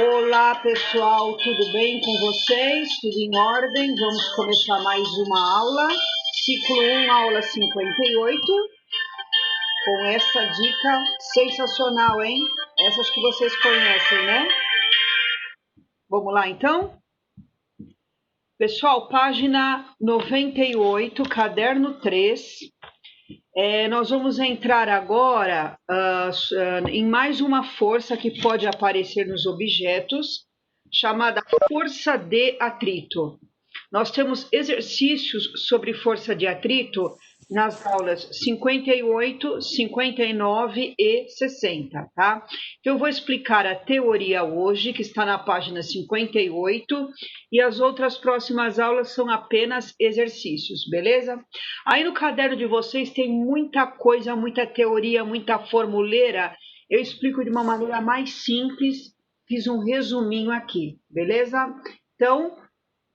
Olá pessoal, tudo bem com vocês? Tudo em ordem? Vamos começar mais uma aula, ciclo 1, aula 58, com essa dica sensacional, hein? Essas que vocês conhecem, né? Vamos lá então? Pessoal, página 98, caderno 3. Nós vamos entrar agora em mais uma força que pode aparecer nos objetos, chamada força de atrito. Nós temos exercícios sobre força de atrito nas aulas 58, 59 e 60, tá? Então, eu vou explicar a teoria hoje, que está na página 58, e as outras próximas aulas são apenas exercícios, beleza? Aí no caderno de vocês tem muita coisa, muita teoria, muita formuleira. Eu explico de uma maneira mais simples, fiz um resuminho aqui, beleza? Então,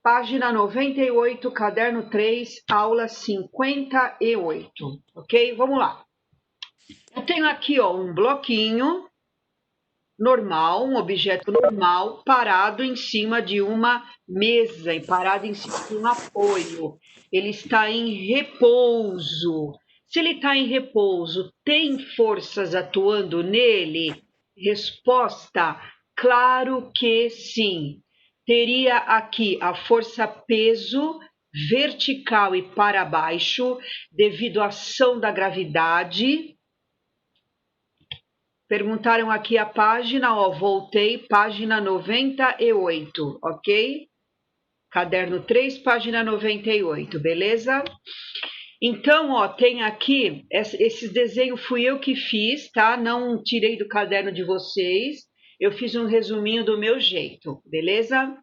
página 98, caderno 3, aula 58, ok? Vamos lá. Eu tenho aqui um bloquinho normal, um objeto normal, parado em cima de uma mesa, parado em cima de um apoio. Ele está em repouso. Se ele está em repouso, tem forças atuando nele? Resposta: claro que sim. Teria aqui a força peso vertical e para baixo, devido à ação da gravidade. Perguntaram aqui a página, voltei, página 98, ok? Caderno 3, página 98, beleza? Então, tem aqui, esse desenho fui eu que fiz, tá? Não tirei do caderno de vocês, eu fiz um resuminho do meu jeito, beleza?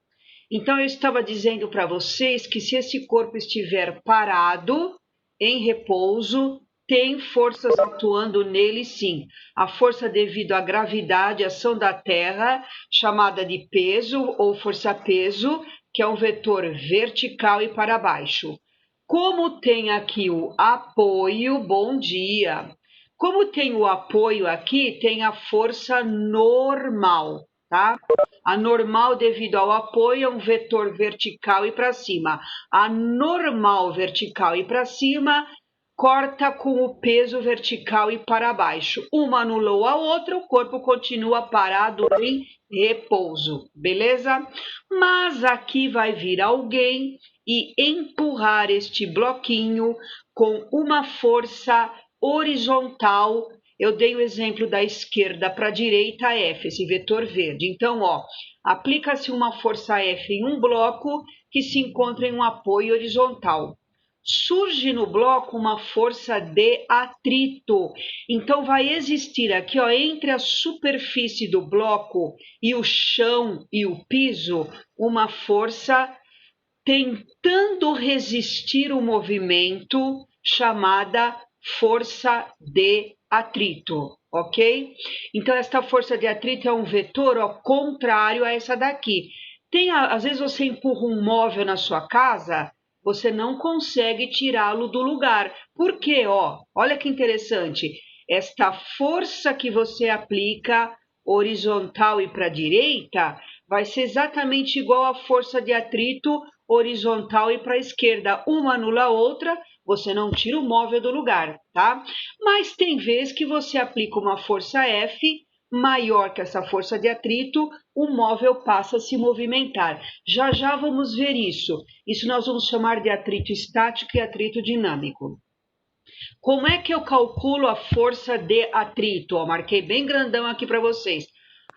Então, eu estava dizendo para vocês que se esse corpo estiver parado, em repouso, tem forças atuando nele, sim. A força devido à gravidade, ação da Terra, chamada de peso ou força-peso, que é um vetor vertical e para baixo. Como tem aqui o apoio, bom dia. Como tem o apoio aqui, tem a força normal, tá? A normal, devido ao apoio, é um vetor vertical e para cima. A normal vertical e para cima corta com o peso vertical e para baixo. Uma anulou a outra, o corpo continua parado em repouso, beleza? Mas aqui vai vir alguém e empurrar este bloquinho com uma força horizontal. Eu dei o exemplo da esquerda para a direita, F, esse vetor verde. Então, aplica-se uma força F em um bloco que se encontra em um apoio horizontal. Surge no bloco uma força de atrito. Então, vai existir aqui, entre a superfície do bloco e o chão e o piso, uma força tentando resistir o movimento, chamada força de atrito, ok? Então, esta força de atrito é um vetor contrário a essa daqui. Às vezes você empurra um móvel na sua casa, você não consegue tirá-lo do lugar. Por quê? Olha que interessante. Esta força que você aplica horizontal e para a direita vai ser exatamente igual à força de atrito horizontal e para a esquerda. Uma anula a outra, você não tira o móvel do lugar, tá? Mas tem vezes que você aplica uma força F maior que essa força de atrito, o móvel passa a se movimentar. Já já vamos ver isso. Isso nós vamos chamar de atrito estático e atrito dinâmico. Como é que eu calculo a força de atrito? Marquei bem grandão aqui para vocês.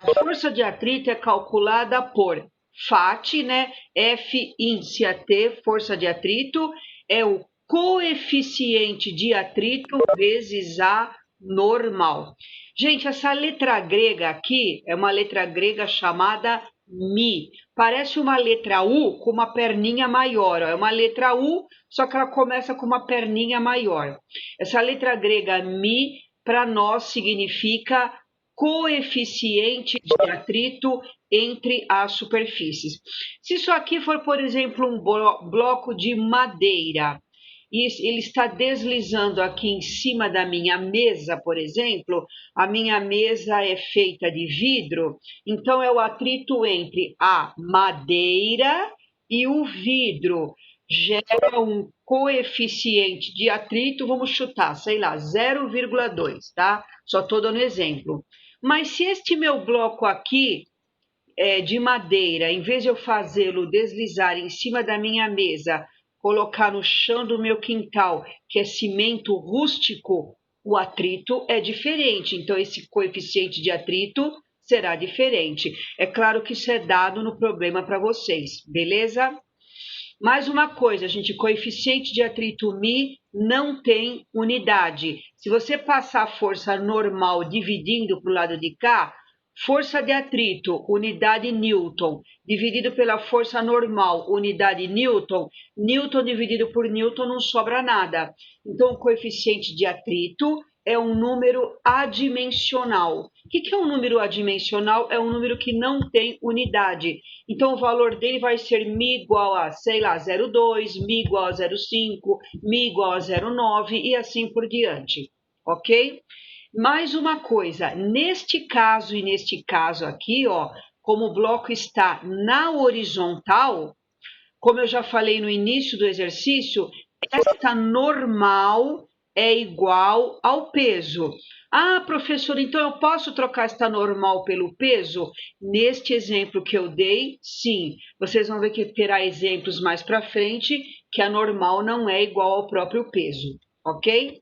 A força de atrito é calculada por FAT, né? F índice AT, força de atrito, é o coeficiente de atrito vezes A normal. Gente, essa letra grega aqui é uma letra grega chamada Mi. Parece uma letra U com uma perninha maior. É uma letra U, só que ela começa com uma perninha maior. Essa letra grega Mi, para nós, significa coeficiente de atrito entre as superfícies. Se isso aqui for, por exemplo, um bloco de madeira, e ele está deslizando aqui em cima da minha mesa, por exemplo, a minha mesa é feita de vidro, então é o atrito entre a madeira e o vidro. Gera um coeficiente de atrito, vamos chutar, sei lá, 0,2, tá? Só estou dando exemplo. Mas se este meu bloco aqui de madeira, em vez de eu fazê-lo deslizar em cima da minha mesa, colocar no chão do meu quintal, que é cimento rústico, o atrito é diferente. Então, esse coeficiente de atrito será diferente. É claro que isso é dado no problema para vocês, beleza? Mais uma coisa, gente, coeficiente de atrito μ não tem unidade. Se você passar a força normal dividindo para o lado de cá, força de atrito, unidade Newton, dividido pela força normal, unidade Newton, Newton dividido por Newton não sobra nada. Então, o coeficiente de atrito é um número adimensional. O que é um número adimensional? É um número que não tem unidade. Então, o valor dele vai ser μ igual a, sei lá, 0,2, μ igual a 0,5, μ igual a 0,9 e assim por diante, ok? Mais uma coisa, neste caso e neste caso aqui, ó, como o bloco está na horizontal, como eu já falei no início do exercício, esta normal é igual ao peso. Ah, professor, então eu posso trocar esta normal pelo peso? Neste exemplo que eu dei, sim. Vocês vão ver que terá exemplos mais para frente que a normal não é igual ao próprio peso, ok?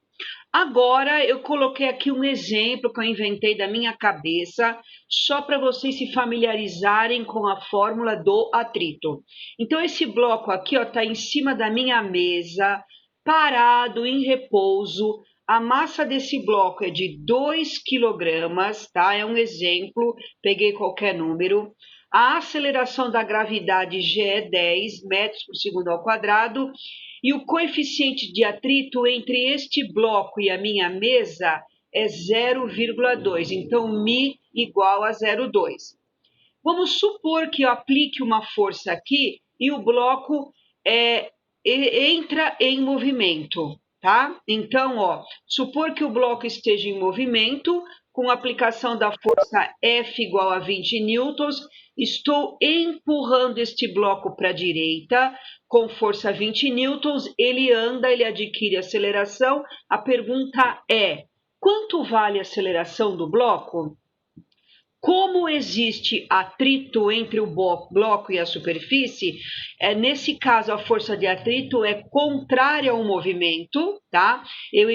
Agora eu coloquei aqui um exemplo que eu inventei da minha cabeça, só para vocês se familiarizarem com a fórmula do atrito. Então, esse bloco aqui está em cima da minha mesa, parado, em repouso. A massa desse bloco é de 2 quilogramas, tá? É um exemplo, peguei qualquer número. A aceleração da gravidade G é 10 metros por segundo ao quadrado. E o coeficiente de atrito entre este bloco e a minha mesa é 0,2. Então, μ igual a 0,2. Vamos supor que eu aplique uma força aqui e o bloco entra em movimento, tá? Então, ó, supor que o bloco esteja em movimento, com a aplicação da força F igual a 20 newtons, estou empurrando este bloco para a direita, com força 20 newtons, ele anda, ele adquire aceleração. A pergunta é, quanto vale a aceleração do bloco? Como existe atrito entre o bloco e a superfície, nesse caso a força de atrito é contrária ao movimento, tá? Eu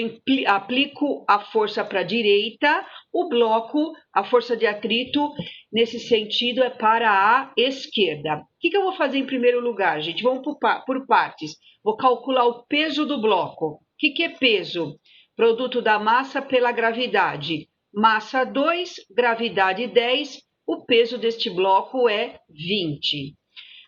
aplico a força para a direita, o bloco, a força de atrito, nesse sentido, é para a esquerda. O que eu vou fazer em primeiro lugar, gente? Vamos por partes. Vou calcular o peso do bloco. O que é peso? Produto da massa pela gravidade. Massa 2, gravidade 10, o peso deste bloco é 20.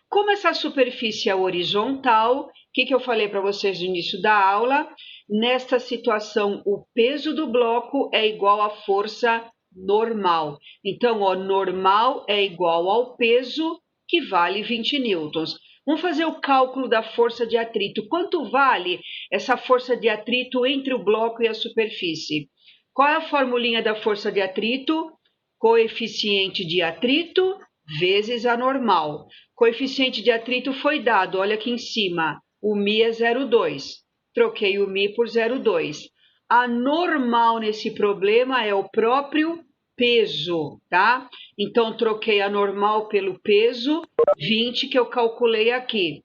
Como essa superfície é horizontal, o que eu falei para vocês no início da aula? Nesta situação, o peso do bloco é igual à força normal. Então, ó, normal é igual ao peso, que vale 20 newtons. Vamos fazer o cálculo da força de atrito. Quanto vale essa força de atrito entre o bloco e a superfície? Qual é a formulinha da força de atrito? Coeficiente de atrito vezes a normal. Coeficiente de atrito foi dado, olha aqui em cima, o μ é 0,2. Troquei o μ por 0,2. A normal nesse problema é o próprio peso, tá? Então, troquei a normal pelo peso, 20 que eu calculei aqui.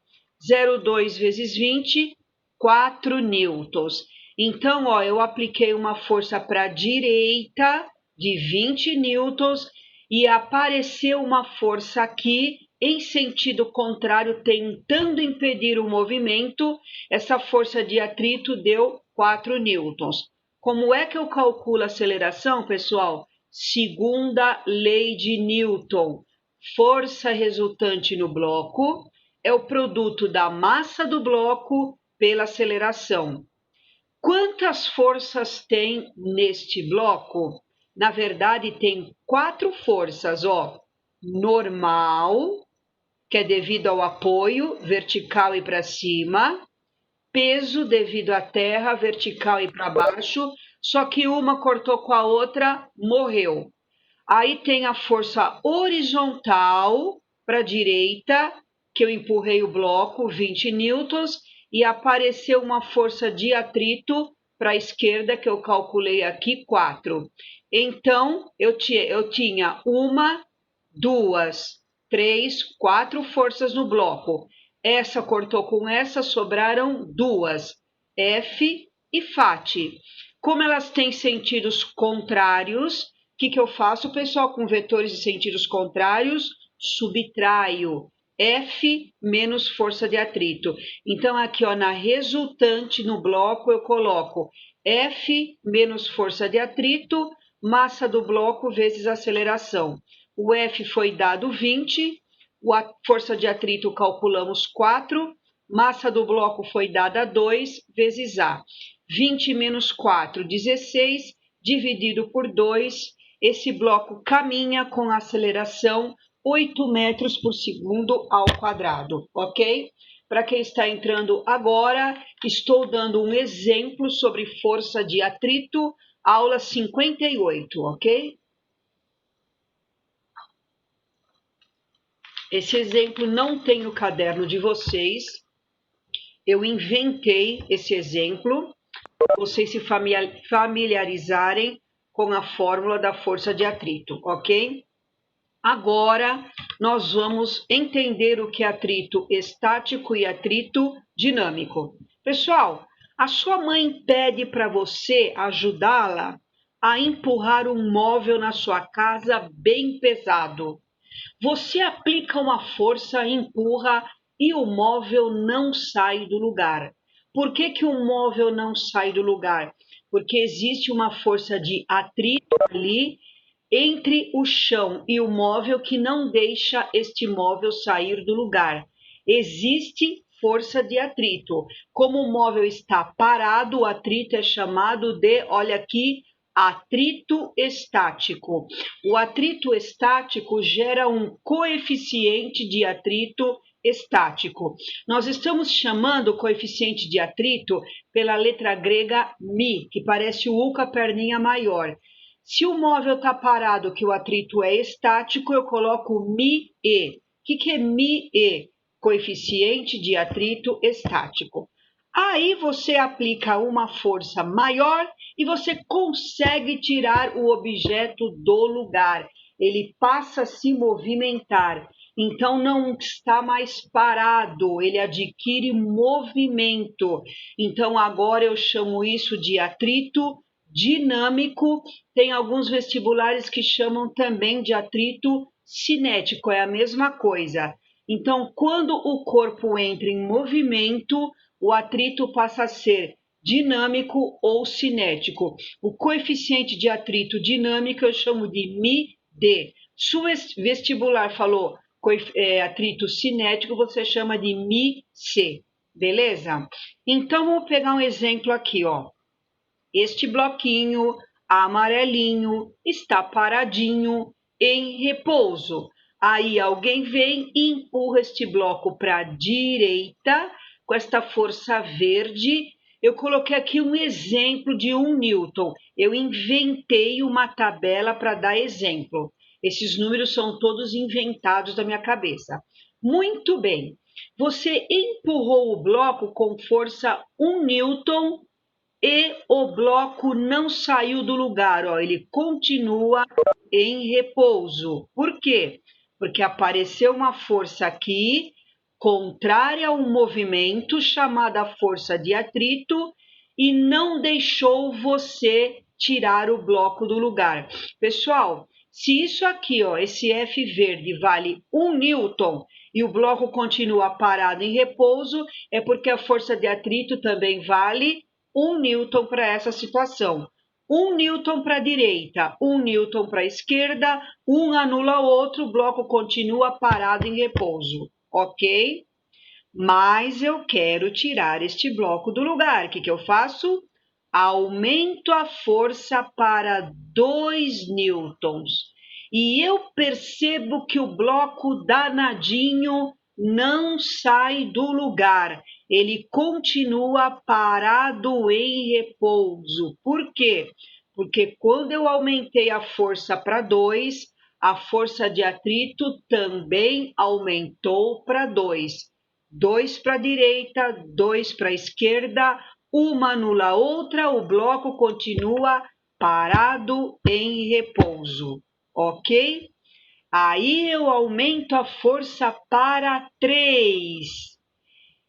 0,2 vezes 20, 4 newtons. Então, ó, eu apliquei uma força para a direita de 20 newtons e apareceu uma força aqui em sentido contrário, tentando impedir o movimento. Essa força de atrito deu 4 newtons. Como é que eu calculo a aceleração, pessoal? Segunda lei de Newton. Força resultante no bloco é o produto da massa do bloco pela aceleração. Quantas forças tem neste bloco? Na verdade, tem 4 forças, ó. Normal, que é devido ao apoio vertical e para cima. peso devido à terra, vertical e para baixo, só que uma cortou com a outra, morreu. Aí tem a força horizontal para a direita, que eu empurrei o bloco, 20 newtons, e apareceu uma força de atrito para a esquerda, que eu calculei aqui, 4. Então, eu tinha uma, duas, três, 4 forças no bloco. Essa cortou com essa, sobraram duas, F e FAT. Como elas têm sentidos contrários, o que eu faço, pessoal, com vetores de sentidos contrários? Subtraio. F menos força de atrito. Então, aqui ó, na resultante, no bloco, eu coloco F menos força de atrito, massa do bloco vezes aceleração. O F foi dado 20, a força de atrito calculamos 4, massa do bloco foi dada 2 vezes A. 20 menos 4, 16, dividido por 2, esse bloco caminha com aceleração 8 metros por segundo ao quadrado, ok? Para quem está entrando agora, estou dando um exemplo sobre força de atrito, aula 58, ok? Esse exemplo não tem no caderno de vocês, eu inventei esse exemplo, para vocês se familiarizarem com a fórmula da força de atrito, ok? Agora, nós vamos entender o que é atrito estático e atrito dinâmico. Pessoal, a sua mãe pede para você ajudá-la a empurrar um móvel na sua casa bem pesado. Você aplica uma força, empurra e o móvel não sai do lugar. Por que o móvel não sai do lugar? Porque existe uma força de atrito ali entre o chão e o móvel que não deixa este móvel sair do lugar. Existe força de atrito. Como o móvel está parado, o atrito é chamado de, olha aqui, atrito estático. O atrito estático gera um coeficiente de atrito estático. Nós estamos chamando o coeficiente de atrito pela letra grega mi, que parece o U com a perninha maior. Se o móvel está parado, que o atrito é estático, eu coloco μe. O que é μe? Coeficiente de atrito estático. Aí você aplica uma força maior e você consegue tirar o objeto do lugar. Ele passa a se movimentar. Então não está mais parado, ele adquire movimento. Então agora eu chamo isso de atrito dinâmico. Tem alguns vestibulares que chamam também de atrito cinético, é a mesma coisa. Então, quando o corpo entra em movimento, o atrito passa a ser dinâmico ou cinético. O coeficiente de atrito dinâmico eu chamo de μd. Se o vestibular falou atrito cinético, você chama de μc, beleza? Então, vamos pegar um exemplo aqui, ó. Este bloquinho amarelinho está paradinho em repouso. Aí alguém vem e empurra este bloco para a direita com esta força verde. Eu coloquei aqui um exemplo de 1 Newton. Eu inventei uma tabela para dar exemplo. Esses números são todos inventados da minha cabeça. Muito bem. Você empurrou o bloco com força 1 Newton e o bloco não saiu do lugar, ó, ele continua em repouso. Por quê? Porque apareceu uma força aqui, contrária ao movimento, chamada força de atrito, e não deixou você tirar o bloco do lugar. Pessoal, se isso aqui, ó, esse F verde vale 1 Newton e o bloco continua parado em repouso, é porque a força de atrito também vale 1 Newton para essa situação. 1 Newton para a direita, 1 Newton para a esquerda, um anula o outro, o bloco continua parado em repouso, ok? Mas eu quero tirar este bloco do lugar. O que eu faço? Aumento a força para 2 newtons. E eu percebo que o bloco danadinho não sai do lugar. ele continua parado em repouso. Por quê? Porque quando eu aumentei a força para 2, a força de atrito também aumentou para 2. 2 para a direita, 2 para a esquerda, uma anula a outra, o bloco continua parado em repouso, ok? Aí eu aumento a força para 3.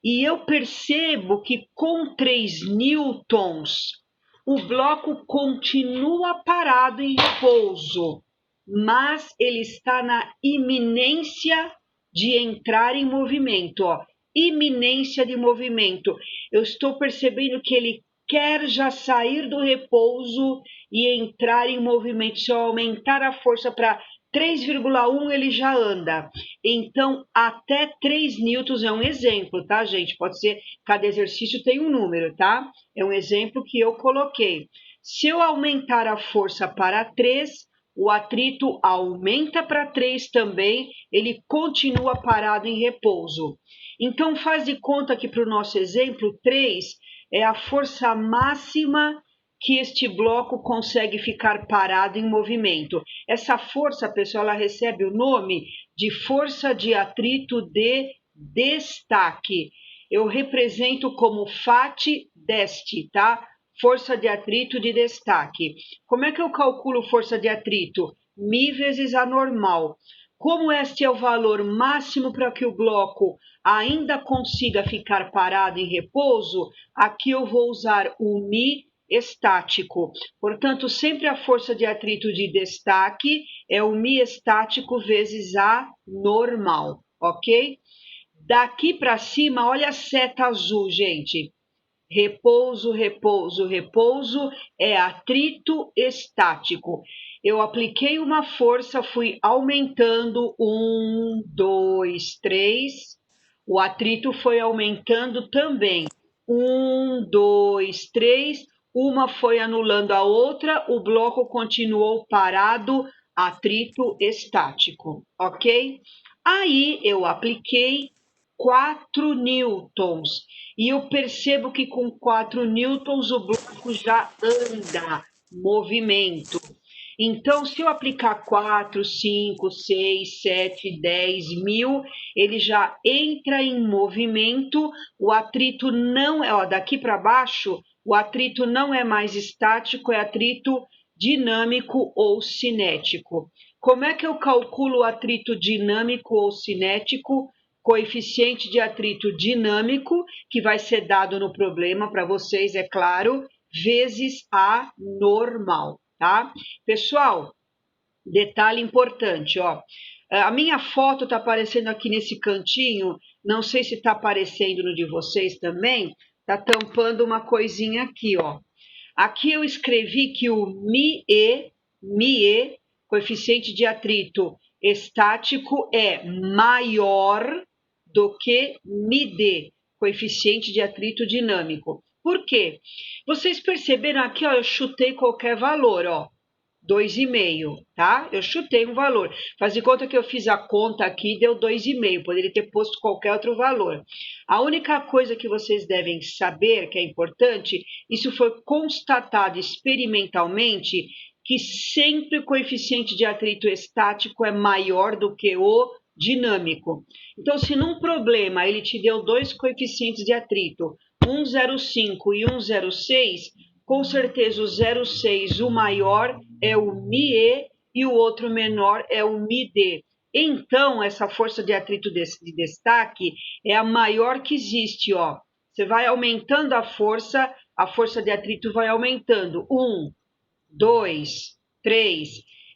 E eu percebo que com 3 newtons, o bloco continua parado em repouso, mas ele está na iminência de entrar em movimento. Ó. Iminência de movimento. Eu estou percebendo que ele quer já sair do repouso e entrar em movimento. Se eu aumentar a força para 3,1 ele já anda. Então, até 3 newtons é um exemplo, tá, gente? Pode ser, cada exercício tem um número, tá? É um exemplo que eu coloquei. Se eu aumentar a força para 3, o atrito aumenta para 3 também, ele continua parado em repouso. Então, faz de conta que para o nosso exemplo, 3 é a força máxima que este bloco consegue ficar parado em movimento. Essa força, pessoal, ela recebe o nome de força de atrito de destaque. Eu represento como FAT deste, tá? Força de atrito de destaque. Como é que eu calculo força de atrito? Mi vezes a normal. Como este é o valor máximo para que o bloco ainda consiga ficar parado em repouso, aqui eu vou usar o Mi estático. Portanto, sempre a força de atrito de destaque é o Mi estático vezes a normal, ok? Daqui para cima, olha a seta azul, gente. Repouso, repouso, repouso é atrito estático. Eu apliquei uma força, fui aumentando 1, 2, 3. O atrito foi aumentando também. 1, 2, 3. Uma foi anulando a outra, o bloco continuou parado, atrito estático, ok? Aí eu apliquei 4 newtons. E eu percebo que com 4 newtons o bloco já anda, movimento. Então, se eu aplicar 4, 5, 6, 7, 10 mil, ele já entra em movimento. O atrito não é, ó, daqui para baixo, o atrito não é mais estático, é atrito dinâmico ou cinético. Como é que eu calculo o atrito dinâmico ou cinético? Coeficiente de atrito dinâmico, que vai ser dado no problema para vocês, é claro, vezes a normal, tá? Pessoal, detalhe importante, ó. A minha foto está aparecendo aqui nesse cantinho, não sei se está aparecendo no de vocês também, está tampando uma coisinha aqui, ó. Aqui eu escrevi que o MIE, coeficiente de atrito estático, é maior do que MID, coeficiente de atrito dinâmico. Por quê? Vocês perceberam aqui, ó, eu chutei qualquer valor, ó. 2,5, tá? Eu chutei um valor. Faz de conta que eu fiz a conta aqui e deu 2,5. Poderia ter posto qualquer outro valor. A única coisa que vocês devem saber, que é importante, isso foi constatado experimentalmente, que sempre o coeficiente de atrito estático é maior do que o dinâmico. Então, se num problema ele te deu dois coeficientes de atrito, 1,05 e 1,06, com certeza o 0,6, o maior, é o MIE e o outro menor é o MID. Então, essa força de atrito de destaque é a maior que existe, ó. Você vai aumentando a força de atrito vai aumentando. 1, 2, 3.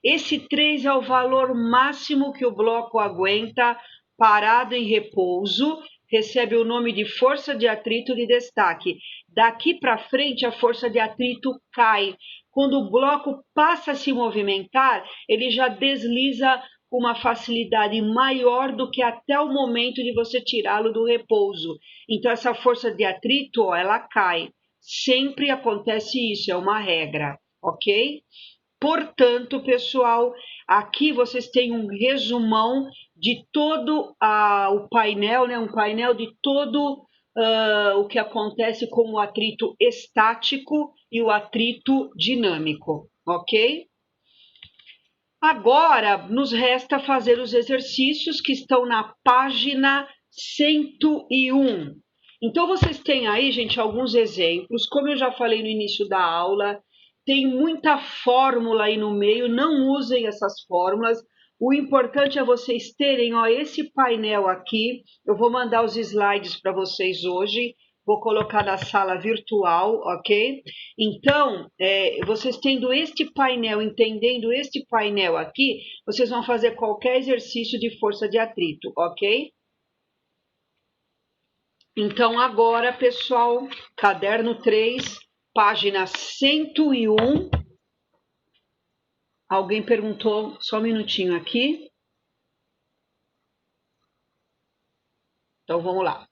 Esse 3 é o valor máximo que o bloco aguenta parado em repouso, recebe o nome de força de atrito de destaque. Daqui para frente, a força de atrito cai. Quando o bloco passa a se movimentar, ele já desliza com uma facilidade maior do que até o momento de você tirá-lo do repouso. Então, essa força de atrito, ó, ela cai. Sempre acontece isso, é uma regra, ok? Portanto, pessoal, aqui vocês têm um resumão de todo o painel, né? Um painel de todo o que acontece com o atrito estático e o atrito dinâmico, ok? Agora, nos resta fazer os exercícios que estão na página 101. Então, vocês têm aí, gente, alguns exemplos. Como eu já falei no início da aula, tem muita fórmula aí no meio, não usem essas fórmulas. O importante é vocês terem, ó, esse painel aqui. Eu vou mandar os slides para vocês hoje. Vou colocar na sala virtual, ok? Então, vocês tendo este painel, entendendo este painel aqui, vocês vão fazer qualquer exercício de força de atrito, ok? Então, agora, pessoal, caderno 3, página 101. Alguém perguntou, só um minutinho aqui. Então, vamos lá.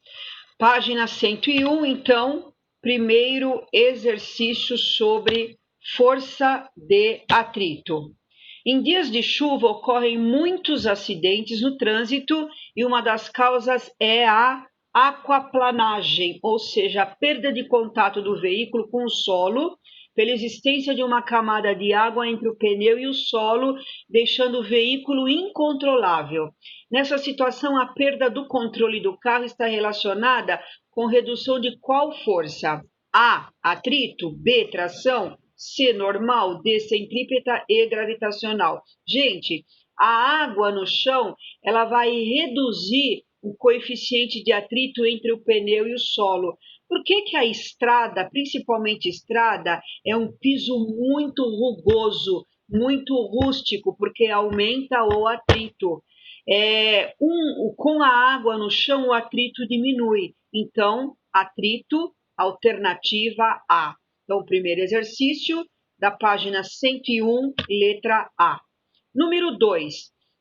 Página 101, então, primeiro exercício sobre força de atrito. Em dias de chuva ocorrem muitos acidentes no trânsito e uma das causas é a aquaplanagem, ou seja, a perda de contato do veículo com o solo pela existência de uma camada de água entre o pneu e o solo, deixando o veículo incontrolável. Nessa situação, a perda do controle do carro está relacionada com redução de qual força? A, atrito, B, tração, C, normal, D, centrípeta e gravitacional. Gente, a água no chão, ela vai reduzir o coeficiente de atrito entre o pneu e o solo. Por que a estrada, principalmente estrada, é um piso muito rugoso, muito rústico, porque aumenta o atrito. Com a água no chão, o atrito diminui. Então, atrito, alternativa A. Então, o primeiro exercício da página 101, letra A. Número 2.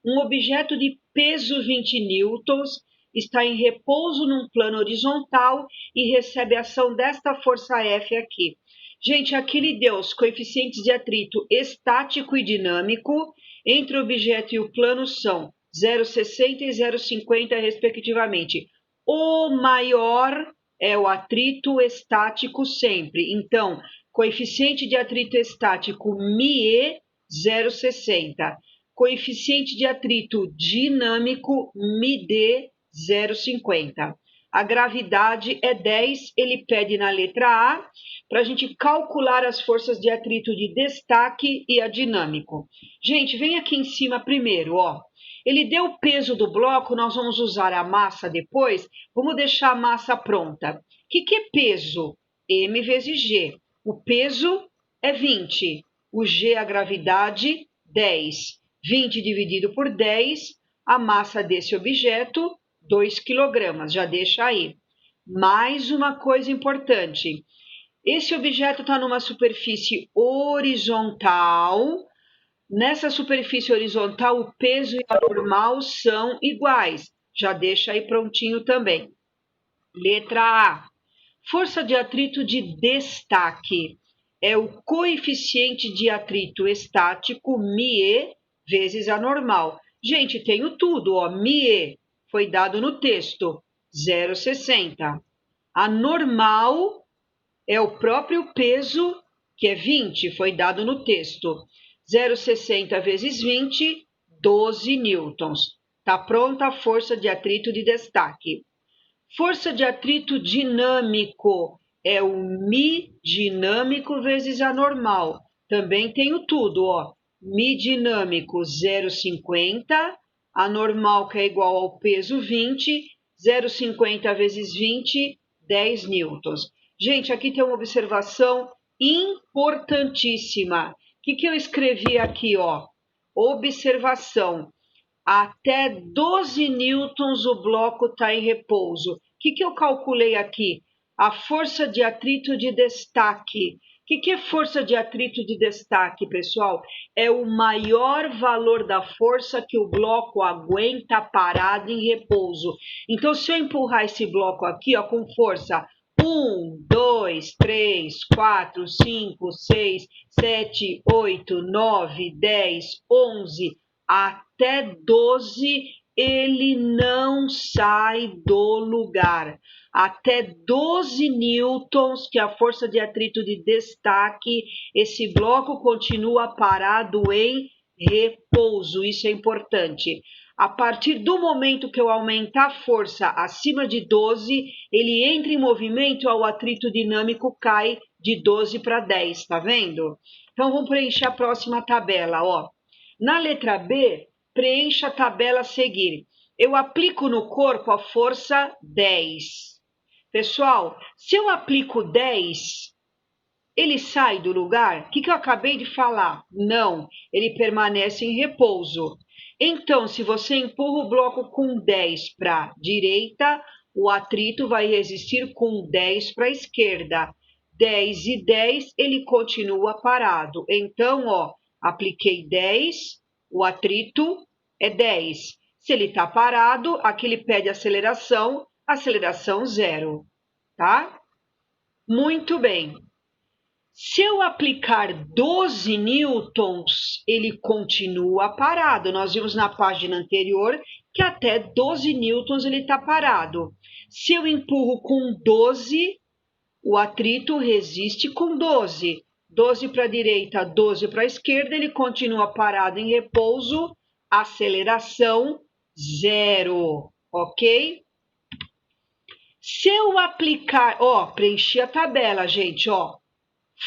Um objeto de peso 20 newtons está em repouso num plano horizontal e recebe a ação desta força F aqui. Gente, aqui ele deu os coeficientes de atrito estático e dinâmico entre o objeto e o plano são 0,60 e 0,50 respectivamente. O maior é o atrito estático sempre. Então, coeficiente de atrito estático μe 0,60. Coeficiente de atrito dinâmico μd 0,50. A gravidade é 10, ele pede na letra A para a gente calcular as forças de atrito de destaque e a dinâmico. Gente, vem aqui em cima primeiro, ó. Ele deu o peso do bloco, nós vamos usar a massa depois, vamos deixar a massa pronta. O que é peso? M vezes G. O peso é 20, o G, a gravidade, 10. 20 dividido por 10, a massa desse objeto, 2 quilogramas, já deixa aí. Mais uma coisa importante, esse objeto está numa superfície horizontal. Nessa superfície horizontal, o peso e a normal são iguais. Já deixa aí prontinho também. Letra A. Força de atrito de destaque é o coeficiente de atrito estático, μe, vezes a normal. Gente, tenho tudo, ó. μe foi dado no texto, 0,60. A normal é o próprio peso, que é 20, foi dado no texto. 0,60 vezes 20, 12 newtons. Está pronta a força de atrito de destaque. Força de atrito dinâmico é o μ dinâmico vezes a normal. Também tenho tudo, ó. μ dinâmico 0,50, a normal que é igual ao peso 20, 0,50 vezes 20, 10 newtons. Gente, aqui tem uma observação importantíssima. O que eu escrevi aqui, ó? Observação. Até 12 newtons o bloco está em repouso. O que eu calculei aqui? A força de atrito de destaque. O que é força de atrito de destaque, pessoal? É o maior valor da força que o bloco aguenta parado em repouso. Então, se eu empurrar esse bloco aqui, ó, com força 1, 2, 3, 4, 5, 6, 7, 8, 9, 10, 11, até 12, ele não sai do lugar. Até 12 newtons, que é a força de atrito de destaque, esse bloco continua parado em repouso. Isso é importante. A partir do momento que eu aumentar a força acima de 12, ele entra em movimento, o atrito dinâmico cai de 12 para 10, tá vendo? Então, vamos preencher a próxima tabela, ó. Na letra B, preencha a tabela a seguir. Eu aplico no corpo a força 10. Pessoal, se eu aplico 10, ele sai do lugar? O que eu acabei de falar? Não, ele permanece em repouso. Então, se você empurra o bloco com 10 para a direita, o atrito vai resistir com 10 para a esquerda. 10 e 10, ele continua parado. Então, ó, apliquei 10, o atrito é 10. Se ele está parado, aqui ele pede aceleração 0, tá? Muito bem. Se eu aplicar 12 newtons, ele continua parado. Nós vimos na página anterior que até 12 newtons ele está parado. Se eu empurro com 12, o atrito resiste com 12. 12 para a direita, 12 para a esquerda, ele continua parado em repouso, aceleração 0, ok? Se eu aplicar, ó, preenchi a tabela, gente, ó.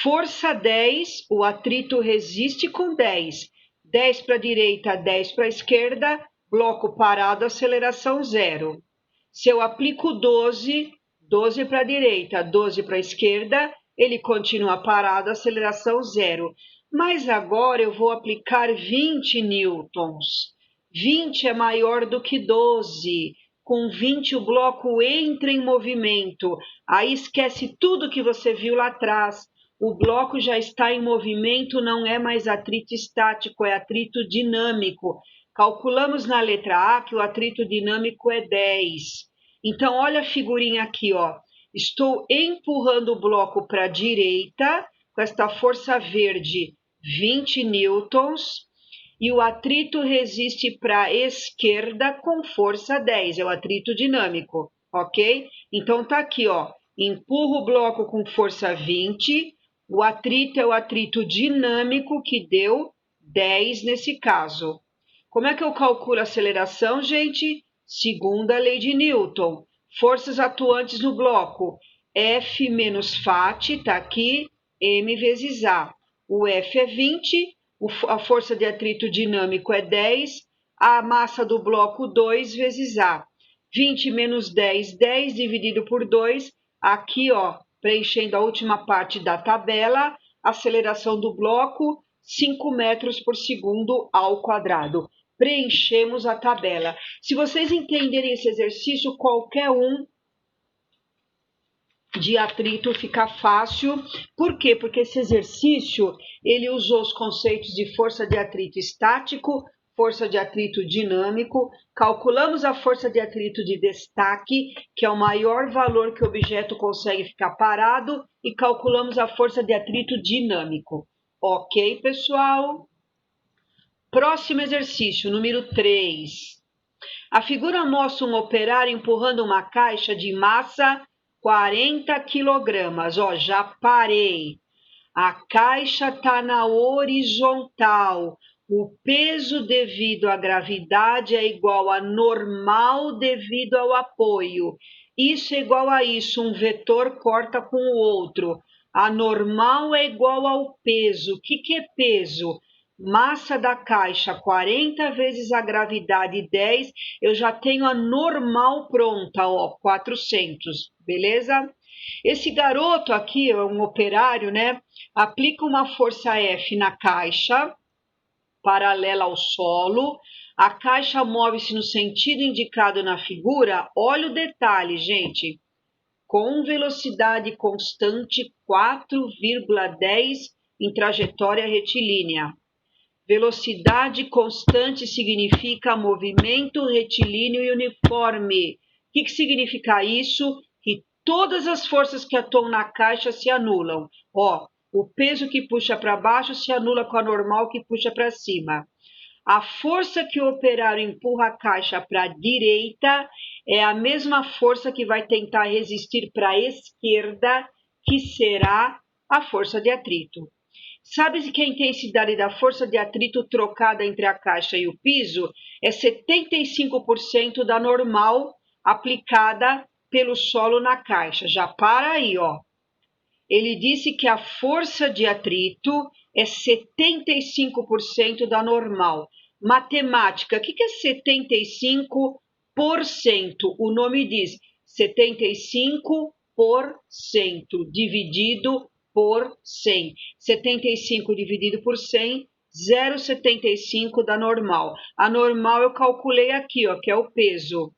Força 10, o atrito resiste com 10. 10 para a direita, 10 para a esquerda, bloco parado, aceleração 0. Se eu aplico 12, 12 para a direita, 12 para a esquerda, ele continua parado, aceleração 0. Mas agora eu vou aplicar 20 newtons. 20 é maior do que 12. Com 20 o bloco entra em movimento. Aí esquece tudo que você viu lá atrás. O bloco já está em movimento, não é mais atrito estático, é atrito dinâmico. Calculamos na letra A que o atrito dinâmico é 10. Então, olha a figurinha aqui, ó. Estou empurrando o bloco para a direita, com esta força verde, 20 newtons, e o atrito resiste para a esquerda com força 10, é o atrito dinâmico, ok? Então, tá aqui, ó. Empurro o bloco com força 20, o atrito é o atrito dinâmico, que deu 10 nesse caso. Como é que eu calculo a aceleração, gente? Segunda lei de Newton. Forças atuantes no bloco. F menos Φ, tá aqui, M vezes A. O F é 20, a força de atrito dinâmico é 10, a massa do bloco 2 vezes A. 20 menos 10, 10 dividido por 2. Aqui, ó, preenchendo a última parte da tabela, aceleração do bloco, 5 metros por segundo ao quadrado. Preenchemos a tabela. Se vocês entenderem esse exercício, qualquer um de atrito fica fácil. Por quê? Porque esse exercício, ele usou os conceitos de força de atrito estático, força de atrito dinâmico, calculamos a força de atrito de destaque, que é o maior valor que o objeto consegue ficar parado, e calculamos a força de atrito dinâmico. Ok, pessoal? Próximo exercício, número 3. A figura mostra um operário empurrando uma caixa de massa 40 quilogramas. Ó, já parei. A caixa está na horizontal. O peso devido à gravidade é igual a normal devido ao apoio. Isso é igual a isso, um vetor corta com o outro. A normal é igual ao peso. O que é peso? Massa da caixa 40 vezes a gravidade 10, eu já tenho a normal pronta, ó, 400, beleza? Esse garoto aqui, é um operário, né? Aplica uma força F na caixa, paralela ao solo. A caixa move-se no sentido indicado na figura. Olha o detalhe, gente. Com velocidade constante 4,10 em trajetória retilínea. Velocidade constante significa movimento retilíneo e uniforme. O que significa isso? Que todas as forças que atuam na caixa se anulam. Ó, o peso que puxa para baixo se anula com a normal que puxa para cima. A força que o operário empurra a caixa para a direita é a mesma força que vai tentar resistir para a esquerda, que será a força de atrito. Sabe-se que a intensidade da força de atrito trocada entre a caixa e o piso é 75% da normal aplicada pelo solo na caixa. Já para aí, ó. Ele disse que a força de atrito é 75% da normal. Matemática, o que é 75%? O nome diz 75% dividido por 100. 75 dividido por 100, 0,75 da normal. A normal eu calculei aqui, ó, que é o peso.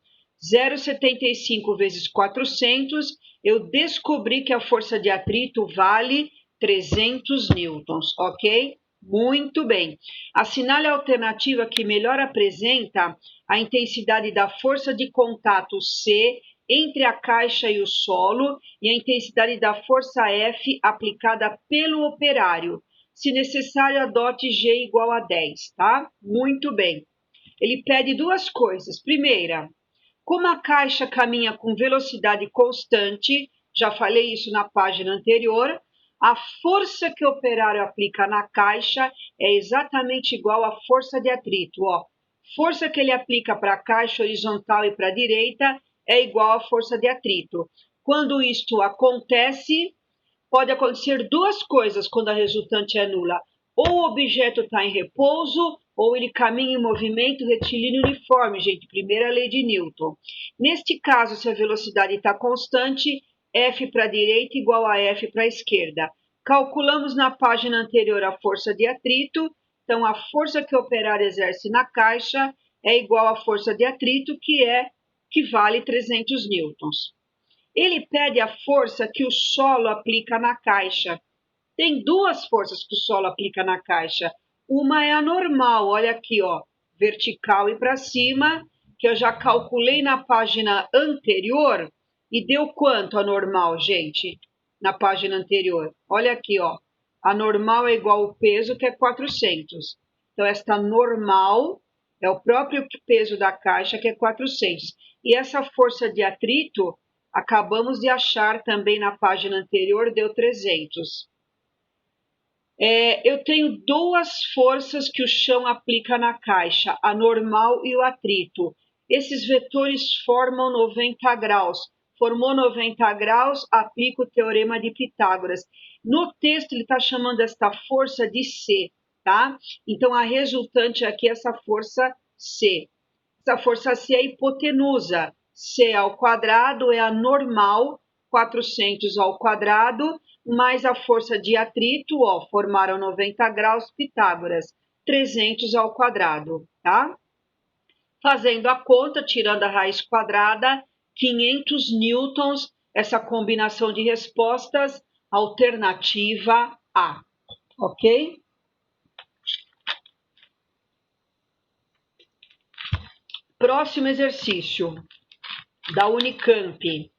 0,75 vezes 400, eu descobri que a força de atrito vale 300 newtons, ok? Muito bem. Assinale a alternativa que melhor apresenta a intensidade da força de contato C entre a caixa e o solo e a intensidade da força F aplicada pelo operário. Se necessário, adote G igual a 10, tá? Muito bem. Ele pede duas coisas. Primeira, como a caixa caminha com velocidade constante, já falei isso na página anterior, a força que o operário aplica na caixa é exatamente igual à força de atrito. Ó. Força que ele aplica para a caixa horizontal e para a direita é igual à força de atrito. Quando isto acontece, pode acontecer duas coisas quando a resultante é nula. Ou o objeto está em repouso, ou ele caminha em movimento retilíneo uniforme, gente, primeira lei de Newton. Neste caso, se a velocidade está constante, F para a direita igual a F para a esquerda. Calculamos na página anterior a força de atrito, então a força que o operário exerce na caixa é igual à força de atrito, que vale 300 newtons. Ele pede a força que o solo aplica na caixa. Tem duas forças que o solo aplica na caixa. Uma é a normal, olha aqui, ó, vertical e para cima, que eu já calculei na página anterior e deu quanto a normal, gente? Na página anterior. Olha aqui, ó. A normal é igual ao peso, que é 400. Então, esta normal é o próprio peso da caixa, que é 400. E essa força de atrito, acabamos de achar também na página anterior, deu 300. Eu tenho duas forças que o chão aplica na caixa, a normal e o atrito. Esses vetores formam 90 graus. Formou 90 graus, aplica o teorema de Pitágoras. No texto, ele está chamando esta força de C, tá? Então, a resultante aqui é essa força C. Essa força C é a hipotenusa. C ao quadrado é a normal, 400 ao quadrado, mais a força de atrito, ó, formaram 90 graus, Pitágoras, 300 ao quadrado, tá? Fazendo a conta, tirando a raiz quadrada, 500 newtons, essa combinação de respostas, alternativa A, ok? Próximo exercício, da Unicamp.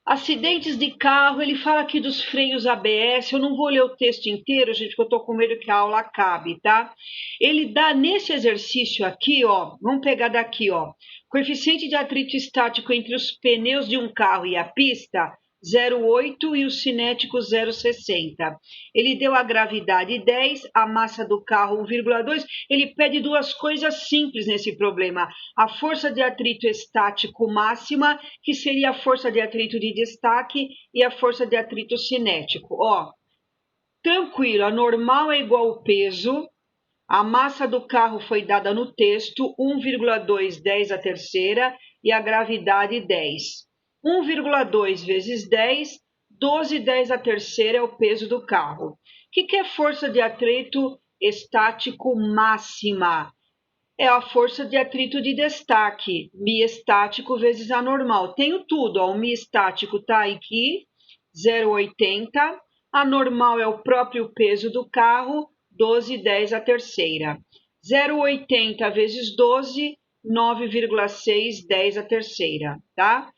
Acidentes de carro, ele fala aqui dos freios ABS, eu não vou ler o texto inteiro, gente, porque eu tô com medo que a aula acabe, tá? Ele dá nesse exercício aqui, ó, vamos pegar daqui, ó, coeficiente de atrito estático entre os pneus de um carro e a pista, 0,8 e o cinético 0,60. Ele deu a gravidade 10, a massa do carro 1,2. Ele pede duas coisas simples nesse problema. A força de atrito estático máxima, que seria a força de atrito de destaque, e a força de atrito cinético. Ó, tranquilo, a normal é igual ao peso. A massa do carro foi dada no texto, 1,2, 10 a terceira, e a gravidade 10. 1,2 vezes 10, 12, 10 a terceira é o peso do carro. O que é força de atrito estático máxima? É a força de atrito de destaque, mi estático vezes a normal. Tenho tudo, ó, o mi estático está aqui, 0,80, a normal é o próprio peso do carro, 12, 10 a terceira. 0,80 vezes 12, 9,6, 10 a terceira, tá?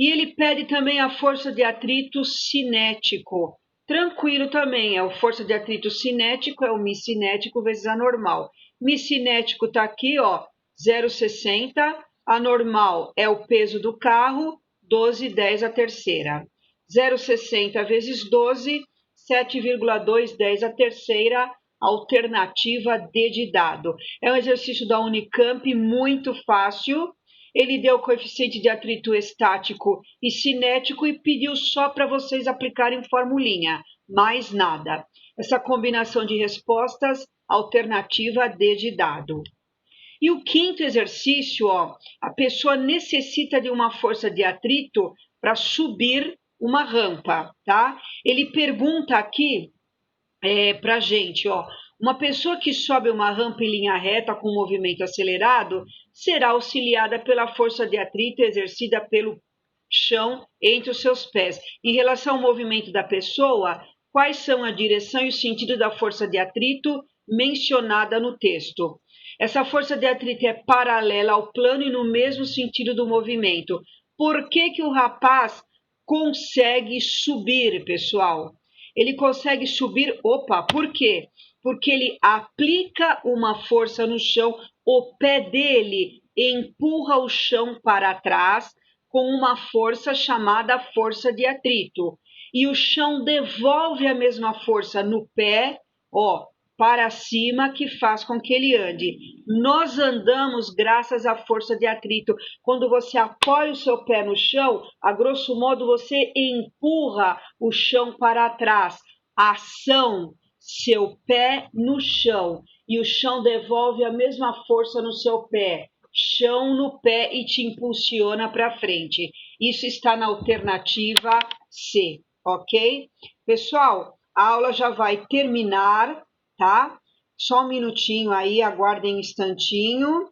E ele pede também a força de atrito cinético. Tranquilo também, a força de atrito cinético é o mi cinético vezes a normal. Micinético está aqui, ó, 0,60. Anormal é o peso do carro, 12,10 a terceira. 0,60 vezes 12, 7,210 a terceira, alternativa D de dado. É um exercício da Unicamp muito fácil. Ele deu coeficiente de atrito estático e cinético e pediu só para vocês aplicarem formulinha, mais nada. Essa combinação de respostas, alternativa D de dado. E o quinto exercício, ó, a pessoa necessita de uma força de atrito para subir uma rampa, tá? Ele pergunta aqui para a gente, ó, uma pessoa que sobe uma rampa em linha reta com movimento acelerado será auxiliada pela força de atrito exercida pelo chão entre os seus pés. Em relação ao movimento da pessoa, quais são a direção e o sentido da força de atrito mencionada no texto? Essa força de atrito é paralela ao plano e no mesmo sentido do movimento. Por que o rapaz consegue subir, pessoal? Ele consegue subir, por quê? Porque ele aplica uma força no chão, o pé dele empurra o chão para trás com uma força chamada força de atrito. E o chão devolve a mesma força no pé, ó, para cima, que faz com que ele ande. Nós andamos graças à força de atrito. Quando você apoia o seu pé no chão, a grosso modo você empurra o chão para trás. Ação, seu pé no chão. E o chão devolve a mesma força no seu pé. Chão no pé e te impulsiona para frente. Isso está na alternativa C, ok? Pessoal, a aula já vai terminar, tá? Só um minutinho aí, aguardem um instantinho.